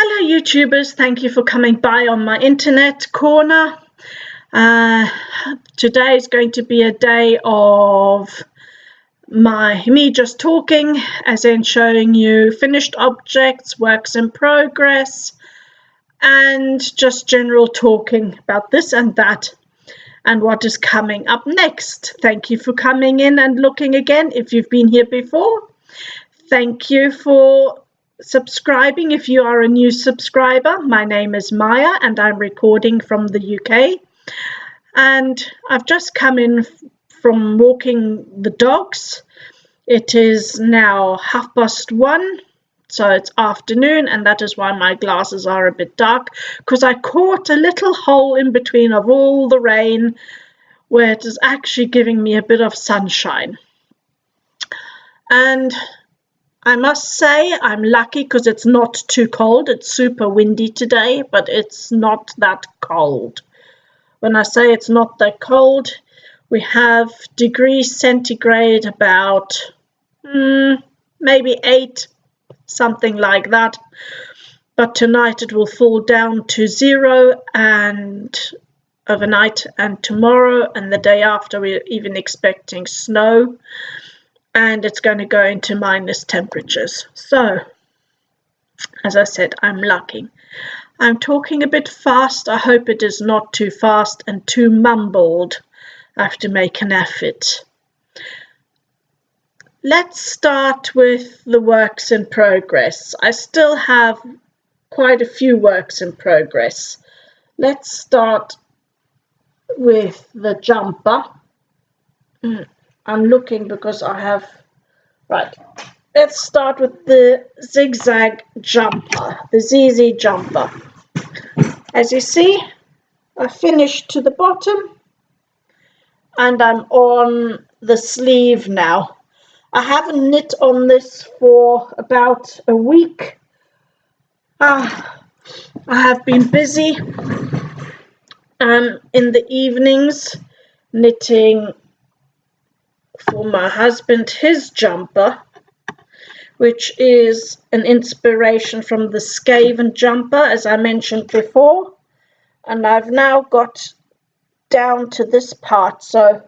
Hello YouTubers, thank you for coming by on my internet corner. Today is going to be a day of me just talking, as in showing you finished objects, works in progress, and just general talking about this and that and what is coming up next. Thank you for coming in and looking again if you've been here before. Thank you for subscribing if you are a new subscriber. My name is Maya and I'm recording from the UK, and I've just come in from walking the dogs. It is now 1:30, so it's afternoon, and that is why my glasses are a bit dark, because I caught a little hole in between of all the rain where it is actually giving me a bit of sunshine. And I must say I'm lucky because it's not too cold. It's super windy today, but it's not that cold. When I say it's not that cold, we have degrees centigrade about maybe 8, something like that. But tonight it will fall down to 0 and overnight, and tomorrow and the day after we're even expecting snow. And it's going to go into minus temperatures. So, as I said, I'm lucky. I'm talking a bit fast. I hope it is not too fast and too mumbled. I have to make an effort. Let's start with the works in progress. I still have quite a few works in progress. Let's start with the jumper. I'm looking because I have, right, let's start with the zigzag jumper, the ZZ jumper. As you see, I finished to the bottom and I'm on the sleeve now. I haven't knit on this for about a week. I have been busy in the evenings knitting for my husband his jumper, which is an inspiration from the Skaven jumper, as I mentioned before, and I've now got down to this part, so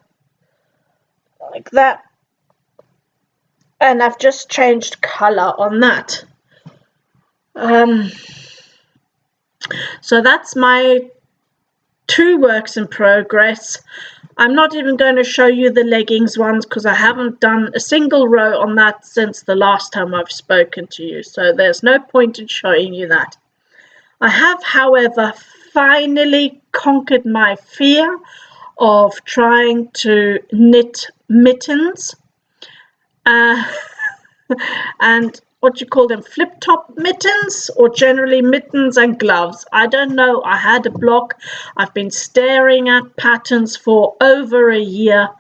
like that, and I've just changed color on that. So that's my 2 works in progress. I'm not even going to show you the leggings ones because I haven't done a single row on that since the last time I've spoken to you, so there's no point in showing you that. I have, however, finally conquered my fear of trying to knit mittens and what you call them, flip-top mittens, or generally mittens and gloves. I don't know, I had a block. I've been staring at patterns for over a year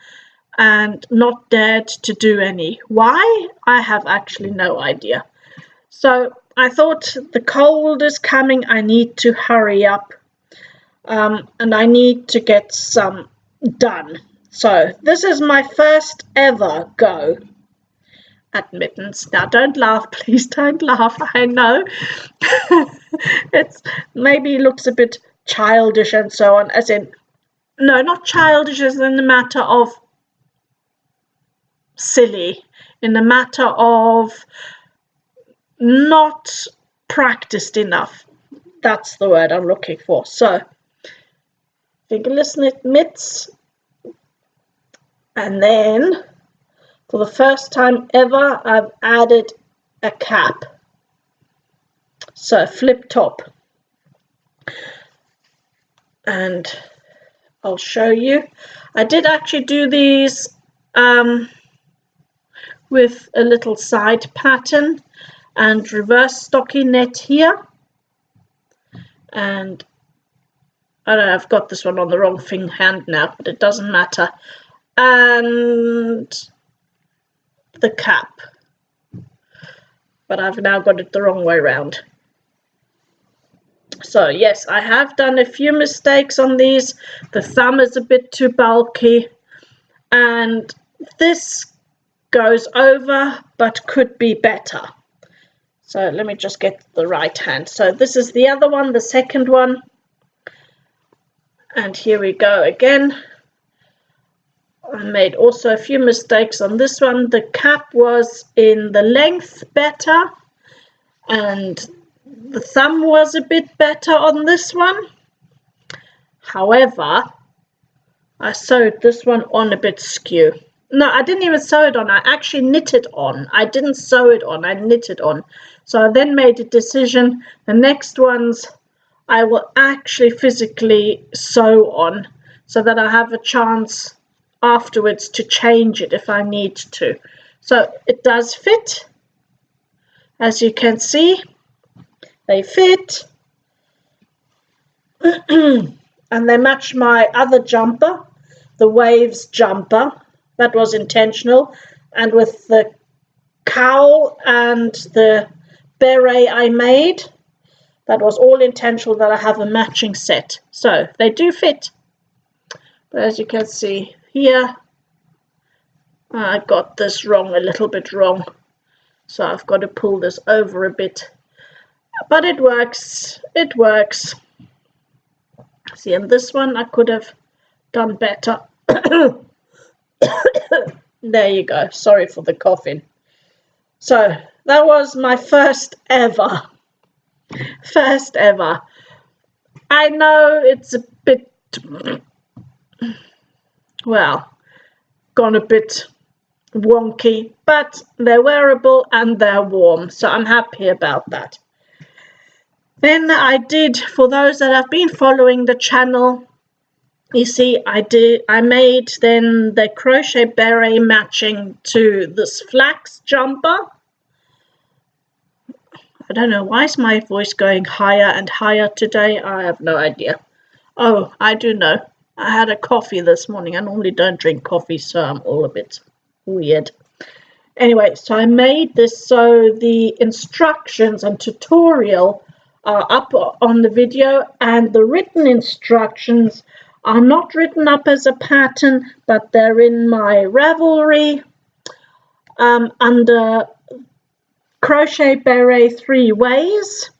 and not dared to do any. Why? I have actually no idea. So I thought the cold is coming, I need to hurry up, and I need to get some done. So this is my first ever go at mittens. Now don't laugh, please don't laugh. I know it's maybe looks a bit childish and so on, as in, no, not childish as in the matter of silly, in the matter of not practiced enough. That's the word I'm looking for. So fingerless knit mitts, and then for the first time ever, I've added a cap. So flip top. And I'll show you. I did actually do these with a little side pattern and reverse stockinette here. And I don't know, I've got this one on the wrong hand now, but it doesn't matter. And the cap, but I've now got it the wrong way around. So yes, I have done a few mistakes on these. The thumb is a bit too bulky, and this goes over but could be better. So let me just get the right hand. So this is the other one, the second one. And here we go again. I made also a few mistakes on this one. The cap was in the length better, and the thumb was a bit better on this one. However, I sewed this one on a bit skew. No, I didn't even sew it on. I actually knit it on. I didn't sew it on. I knit it on. So I then made a decision. The next ones I will actually physically sew on so that I have a chance afterwards to change it if I need to. So it does fit. As you can see, they fit. And they match my other jumper, the Waves jumper. That was intentional. And with the cowl and the beret I made, that was all intentional that I have a matching set. So they do fit. But as you can see here, I got this wrong, a little bit wrong. So I've got to pull this over a bit. But it works. It works. See, in this one I could have done better. There you go. Sorry for the coughing. So that was my first ever. First ever. I know it's a bit, well, gone a bit wonky, but they're wearable and they're warm, so I'm happy about that. Then I did, for those that have been following the channel, you see I made then the crochet beret matching to this flax jumper. I don't know, why is my voice going higher and higher today? I have no idea. Oh, I do know. I had a coffee this morning. I normally don't drink coffee, so I'm all a bit weird. Anyway, so I made this, so the instructions and tutorial are up on the video, and the written instructions are not written up as a pattern, but they're in my Ravelry under Crochet Beret 3 Ways.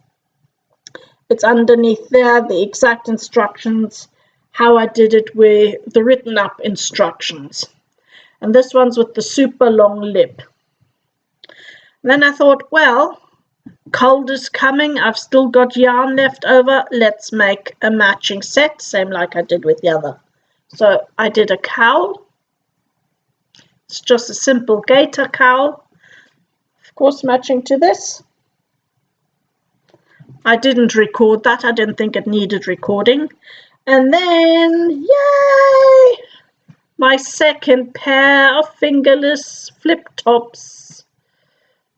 It's underneath there, the exact instructions, how I did it with the written up instructions. And this one's with the super long lip. Then I thought, well, cold is coming, I've still got yarn left over, let's make a matching set, same like I did with the other. So I did a cowl. It's just a simple gaiter cowl, of course matching to this. I didn't record that, I didn't think it needed recording. And then, yay! My second pair of fingerless flip tops.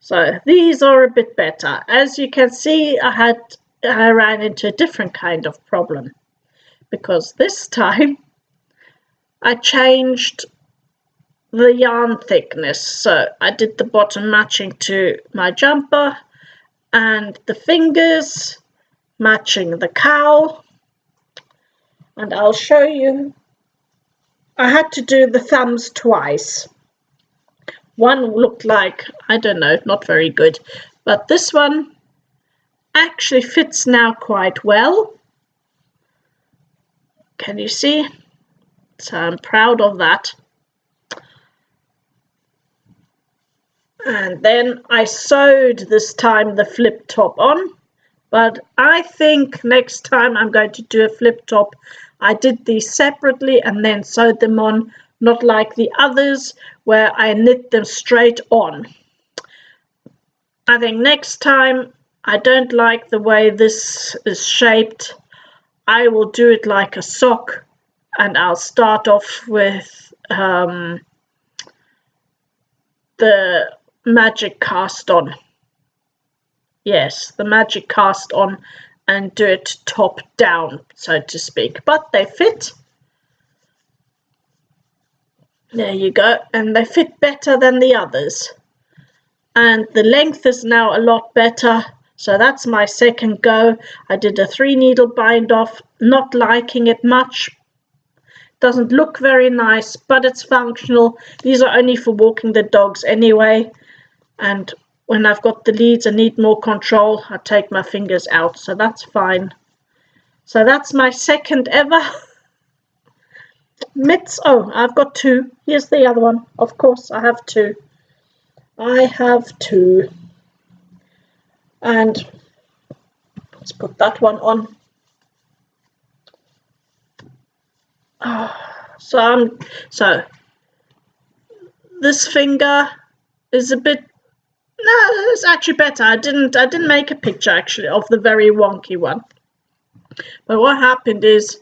So these are a bit better. As you can see, I ran into a different kind of problem, because this time I changed the yarn thickness. So I did the bottom matching to my jumper and the fingers matching the cowl. And I'll show you. I had to do the thumbs twice. One looked like, I don't know, not very good. But this one actually fits now quite well. Can you see? So I'm proud of that. And then I sewed this time the flip top on. But I think next time I'm going to do a flip top. I did these separately and then sewed them on, not like the others where I knit them straight on. I think next time, I don't like the way this is shaped. I will do it like a sock, and I'll start off with the magic cast on. Yes, the magic cast on, and do it top down, so to speak. But they fit. There you go, and they fit better than the others. And the length is now a lot better, so that's my second go. I did a 3-needle bind off, not liking it much. Doesn't look very nice, but it's functional. These are only for walking the dogs anyway, and when I've got the leads and need more control, I take my fingers out, so that's fine. So that's my second ever mitts. Oh, I've got two. Here's the other one. Of course, I have two. I have two. And let's put that one on. So this finger is a bit, no, it's actually better. I didn't make a picture actually of the very wonky one. But what happened is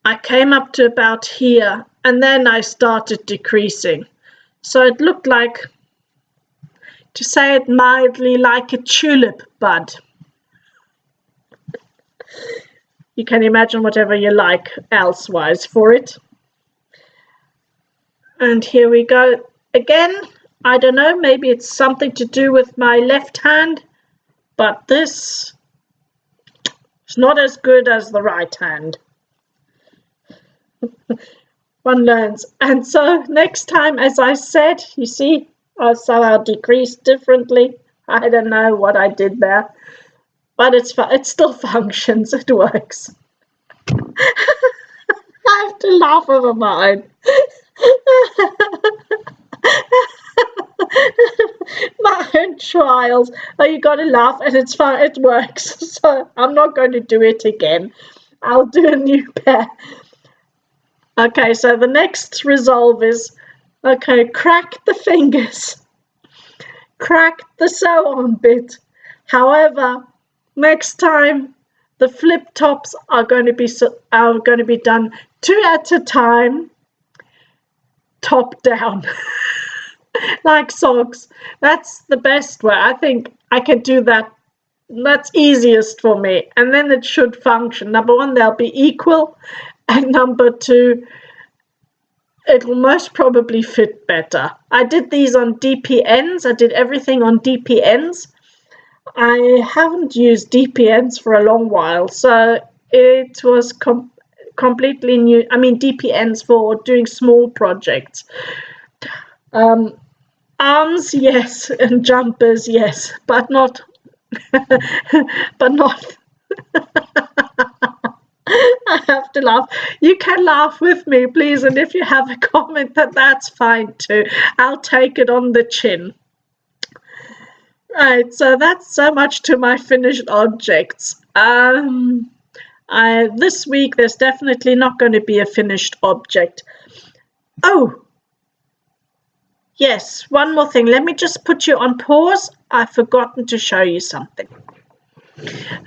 I came up to about here and then I started decreasing. So it looked like, to say it mildly, like a tulip bud. You can imagine whatever you like elsewise for it. And here we go again. I don't know, maybe it's something to do with my left hand, but this is not as good as the right hand. One learns. And so next time, as I said, you see, I somehow decreased differently. I don't know what I did there, but it still functions. It works. I have to laugh over mine. My own trials. Oh, you got to laugh, and it's fine. It works. So I'm not going to do it again. I'll do a new pair. Okay, so the next resolve is, okay, crack the fingers, crack the sew-on bit. However, next time the flip tops are going to be done 2 at a time, top down, like socks. That's the best way. I think I can do that. That's easiest for me, and then it should function. Number one, they'll be equal. And number two, it will most probably fit better. I did these on DPNs. I did everything on DPNs. I haven't used DPNs for a long while, so it was completely new. I mean, DPNs for doing small projects. Arms, yes, and jumpers, yes, but not, but not. I have to laugh. You can laugh with me, please, and if you have a comment, that's fine too. I'll take it on the chin. Right, so that's so much to my finished objects. This week there's definitely not going to be a finished object. Oh, yes, one more thing. Let me just put you on pause. I've forgotten to show you something.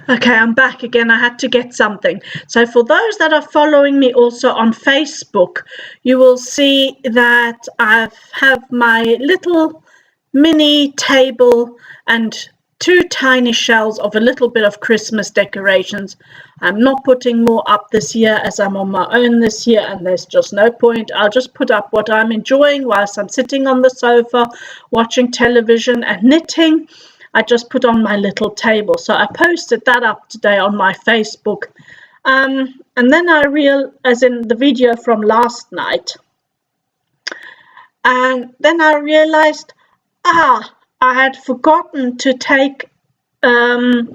Okay, I'm back again. I had to get something. So for those that are following me also on Facebook, you will see that I have my little mini table and 2 tiny shells of a little bit of Christmas decorations. I'm not putting more up this year as I'm on my own this year, and there's just no point. I'll just put up what I'm enjoying whilst I'm sitting on the sofa watching television and knitting. I just put on my little table. So I posted that up today on my Facebook. And then as in the video from last night, and then I realized, I had forgotten to take a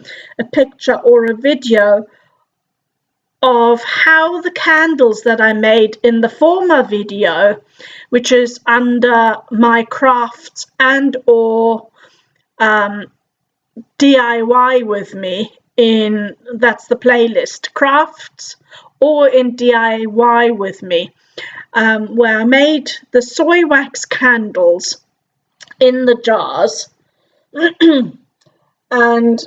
picture or a video of how the candles that I made in the former video, which is under my crafts and or DIY with me, that's the playlist, crafts or in DIY with me, where I made the soy wax candles in the jars. And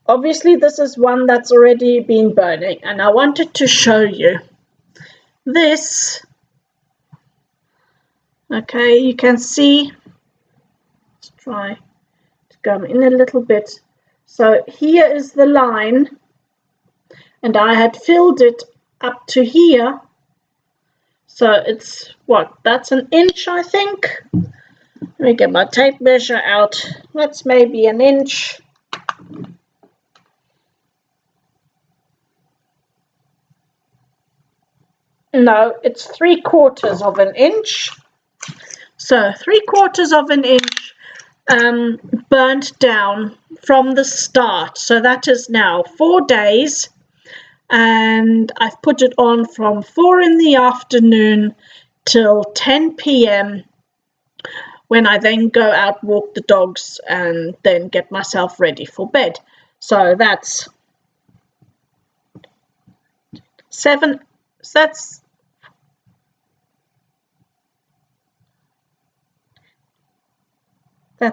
obviously this is one that's already been burning, and I wanted to show you this. Okay, you can see, let's try to come in a little bit. So here is the line, and I had filled it up to here. So it's what, that's 1 inch, I think. Let me get my tape measure out. That's maybe 1 inch. No, it's 3/4 of 1 inch. So 3/4 of 1 inch. burnt down from the start. So that is now 4 days, and I've put it on from 4 in the afternoon till 10 p.m. when I then go out, walk the dogs, and then get myself ready for bed. So that's 7, that's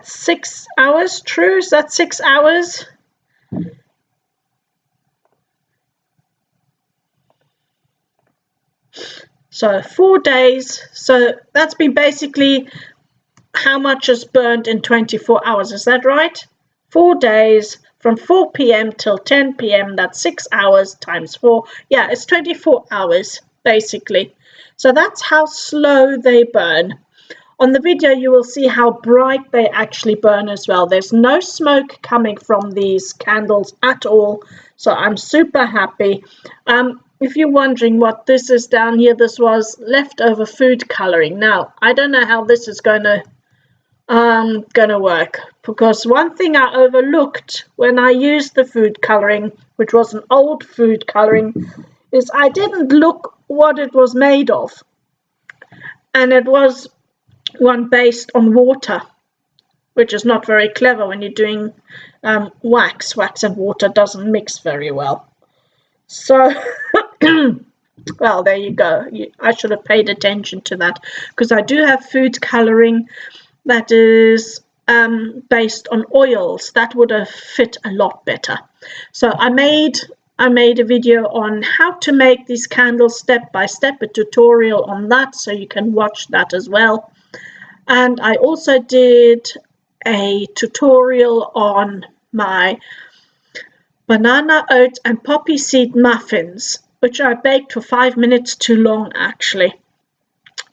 6 hours, true? Is that 6 hours? So 4 days. So that's been basically how much is burnt in 24 hours. Is that right? 4 days from 4 p.m. till 10 p.m. That's 6 hours times 4. Yeah, it's 24 hours basically. So that's how slow they burn. On the video, you will see how bright they actually burn as well. There's no smoke coming from these candles at all. So I'm super happy. If you're wondering what this is down here, this was leftover food coloring. Now, I don't know how this is gonna work, because one thing I overlooked when I used the food coloring, which was an old food coloring, is I didn't look what it was made of. And it was one based on water, which is not very clever when you're doing wax. Wax and water doesn't mix very well. So, well, there you go. I should have paid attention to that, because I do have food coloring that is based on oils. That would have fit a lot better. So I made a video on how to make these candles step by step, a tutorial on that, so you can watch that as well. And I also did a tutorial on my banana, oat and poppy seed muffins, which I baked for 5 minutes too long actually.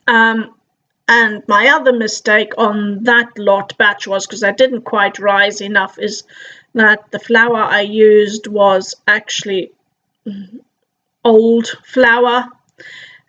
And my other mistake on that lot batch was, because I didn't quite rise enough, is that the flour I used was actually old flour,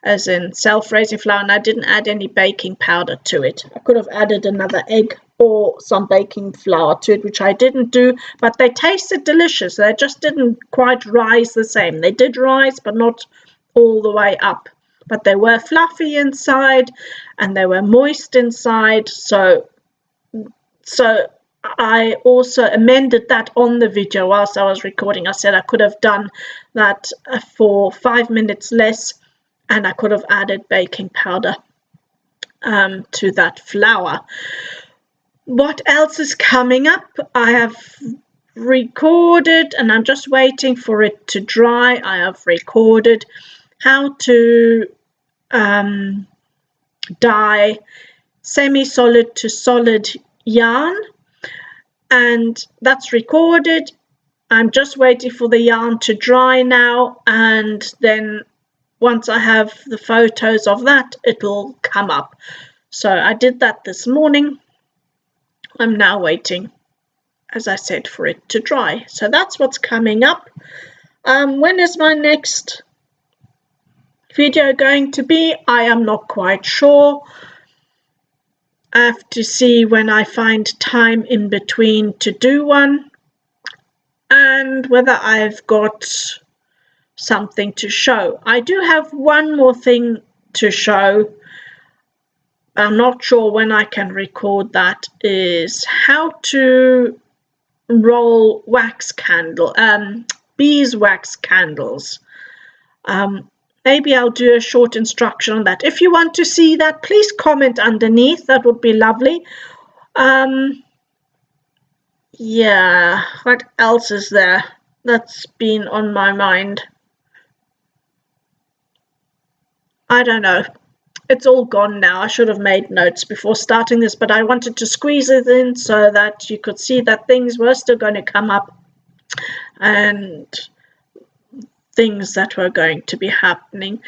as in self-raising flour, and I didn't add any baking powder to it. I could have added another egg or some baking flour to it, which I didn't do, but they tasted delicious. They just didn't quite rise the same. They did rise, but not all the way up. But they were fluffy inside and they were moist inside. So I also amended that on the video whilst I was recording. I said I could have done that for 5 minutes less, and I could have added baking powder to that flour. What else is coming up? I have recorded, and I'm just waiting for it to dry. I have recorded how to dye semi-solid to solid yarn, and that's recorded. I'm just waiting for the yarn to dry now, and then once I have the photos of that, it will come up. So I did that this morning. I'm now waiting, as I said, for it to dry. So that's what's coming up. When is my next video going to be? I am not quite sure. I have to see when I find time in between to do one, and whether I've got something to show. I do have one more thing to show. I'm not sure when I can record that, is how to roll wax candle, beeswax candles. Maybe I'll do a short instruction on that. If you want to see that, please comment underneath. That would be lovely. Yeah, what else is there that's been on my mind? I don't know. It's all gone now. I should have made notes before starting this, but I wanted to squeeze it in so that you could see that things were still going to come up and things that were going to be happening.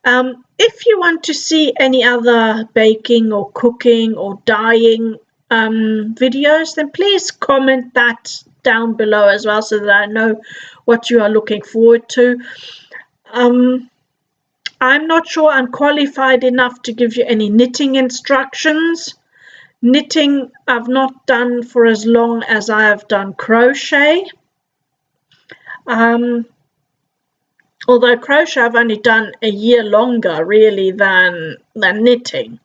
If you want to see any other baking or cooking or dyeing videos, then please comment that down below as well, so that I know what you are looking forward to. I'm not sure I'm qualified enough to give you any knitting instructions. Knitting I've not done for as long as I have done crochet. Although crochet I've only done a year longer really than knitting.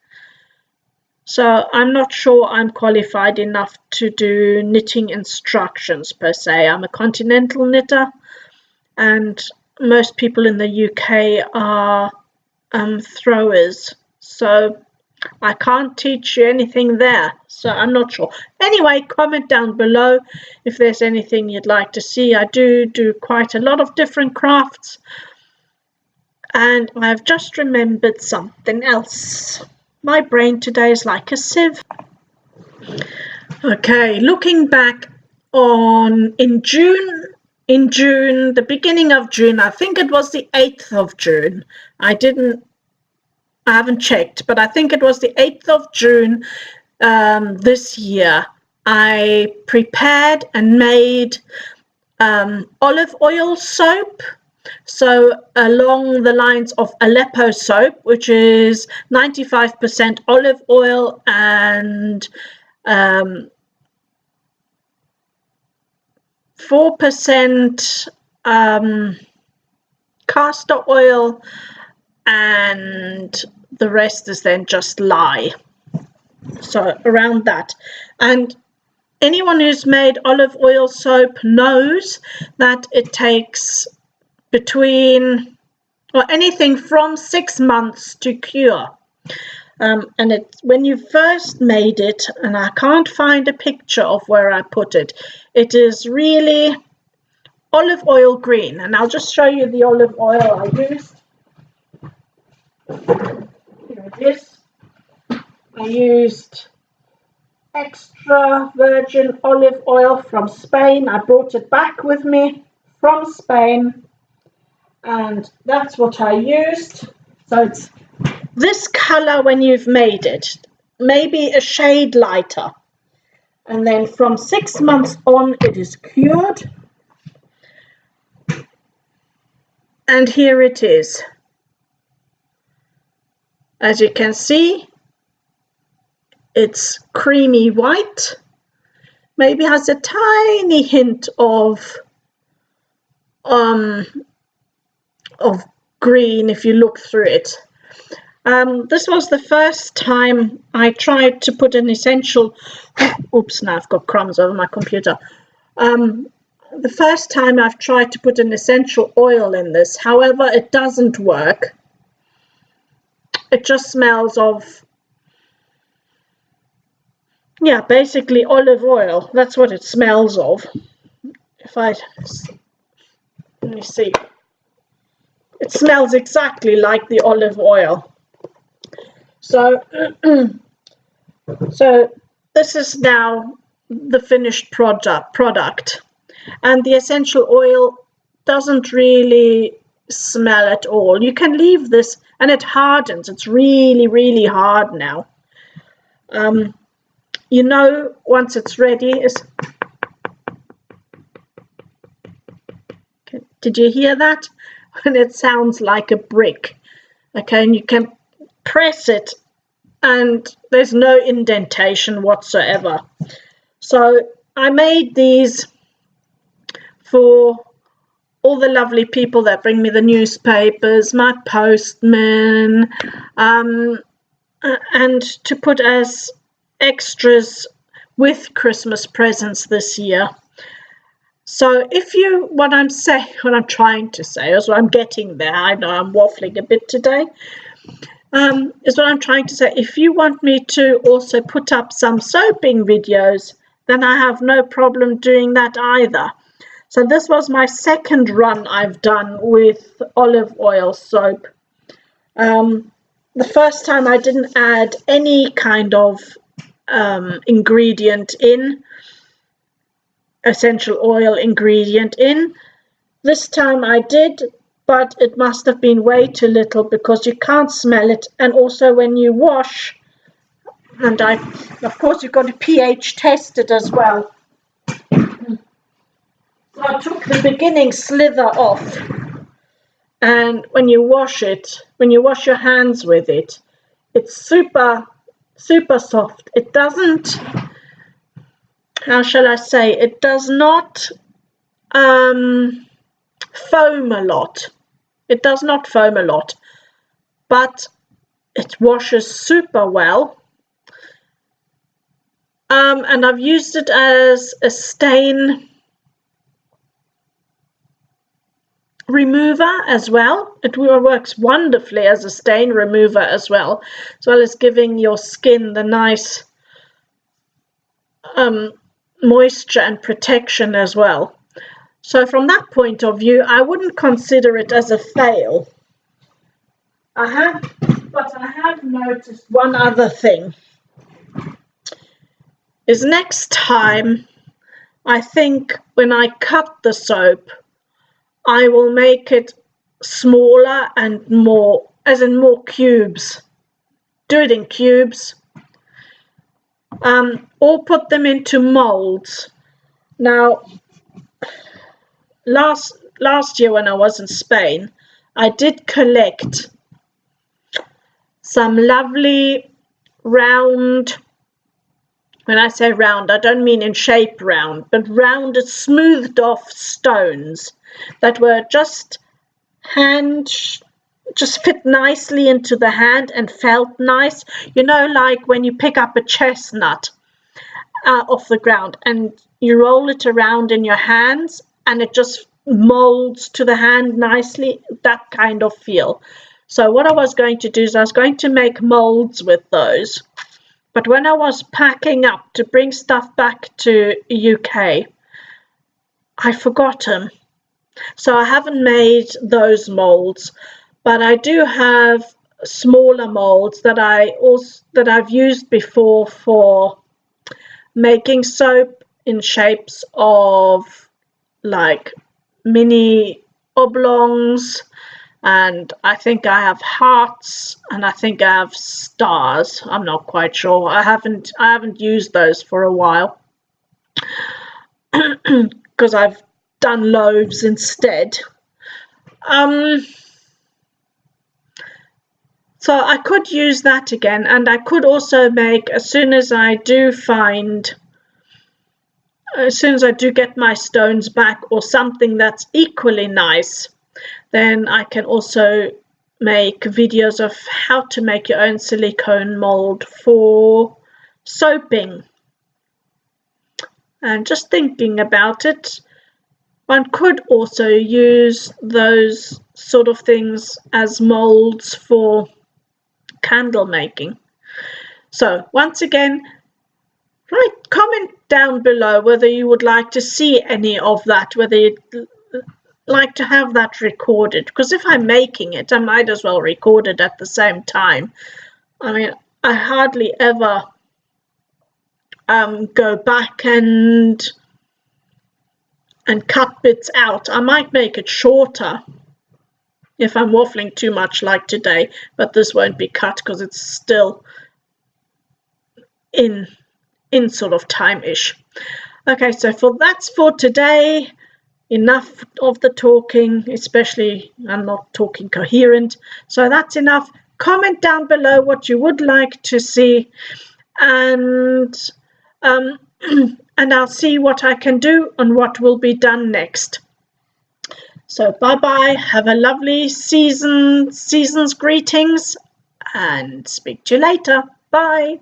So I'm not sure I'm qualified enough to do knitting instructions per se. I'm a continental knitter, and most people in the UK are throwers. So I can't teach you anything there, so I'm not sure. Anyway, comment down below if there's anything you'd like to see. I do quite a lot of different crafts, and I've just remembered something else. My brain today is like a sieve. Okay, looking back on in June, the beginning of June, I think it was the 8th of June. I haven't checked, but I think it was the 8th of June this year. I prepared and made olive oil soap. So along the lines of Aleppo soap, which is 95% olive oil and 4% castor oil, and the rest is then just lye. So around that. And anyone who's made olive oil soap knows that it takes between or anything from 6 months to cure. And it's when you first made it, and I can't find a picture of where I put it, it is really olive oil green. And I'll just show you the olive oil I used. Here it is. I used extra virgin olive oil from Spain. I brought it back with me from Spain, and that's what I used. So it's this color when you've made it, maybe a shade lighter, and then from 6 months on it is cured. And here it is. As you can see, it's creamy white, maybe has a tiny hint of green if you look through it. This was the first time I tried to put an essential, oops, now I've got crumbs over my computer. The first time I've tried to put an essential oil in this, however, it doesn't work. It just smells of, yeah, basically olive oil. That's what it smells of. Let me see. It smells exactly like the olive oil. So, so this is now the finished product. And the essential oil doesn't really smell at all. You can leave this and it hardens. It's really, really hard now. You know, once it's ready, did you hear that? And it sounds like a brick. Okay, and you can press it and there's no indentation whatsoever. So I made these for all the lovely people that bring me the newspapers, my postman, and to put as extras with Christmas presents this year. So if you, what I'm trying to say, is what I'm getting there, I know I'm waffling a bit today, is what I'm trying to say. If you want me to also put up some soaping videos, then I have no problem doing that either. So this was my second run I've done with olive oil soap. The first time I didn't add any kind of ingredient in, essential oil ingredient in. This time I did, but it must have been way too little because you can't smell it. And also when you wash, and of course you've got to pH test it as well. So I took the beginning slither off, and when you wash it, when you wash your hands with it, it's super super soft. It doesn't, how shall I say, it does not foam a lot. It does not foam a lot, but it washes super well. And I've used it as a stain remover as well. It works wonderfully as a stain remover as well as giving your skin the nice moisture and protection as well. So from that point of view, I wouldn't consider it as a fail. But I have noticed one other thing. Is next time, I think when I cut the soap, I will make it smaller and more, as in more cubes. Do it in cubes. Or put them into molds. Now, last year when I was in Spain, I did collect some lovely round, when I say round, I don't mean in shape round, but rounded, smoothed off stones that were just fit nicely into the hand and felt nice. You know, like when you pick up a chestnut off the ground and you roll it around in your hands and it just molds to the hand nicely, that kind of feel. So what I was going to do is I was going to make molds with those. But when I was packing up to bring stuff back to UK, I forgot them. So I haven't made those molds, but I do have smaller molds that I've used before for making soap in shapes of like mini oblongs, and I think I have hearts, and I think I have stars. I'm not quite sure. I haven't used those for a while because I've done loaves instead. So I could use that again, and I could also make, as soon as I do get my stones back or something that's equally nice, then I can also make videos of how to make your own silicone mold for soaping. And just thinking about it, one could also use those sort of things as molds for candle making. So once again, comment down below whether you would like to see any of that, whether you'd like to have that recorded, because if I'm making it, I might as well record it at the same time. I mean, I hardly ever go back and cut bits out. I might make it shorter if I'm waffling too much like today, but this won't be cut because it's still in sort of time-ish. Okay, so that's for today. Enough of the talking, especially I'm not talking coherent. So that's enough. Comment down below what you would like to see, and and I'll see what I can do and what will be done next. So bye-bye. Have a lovely season's greetings, and speak to you later. Bye.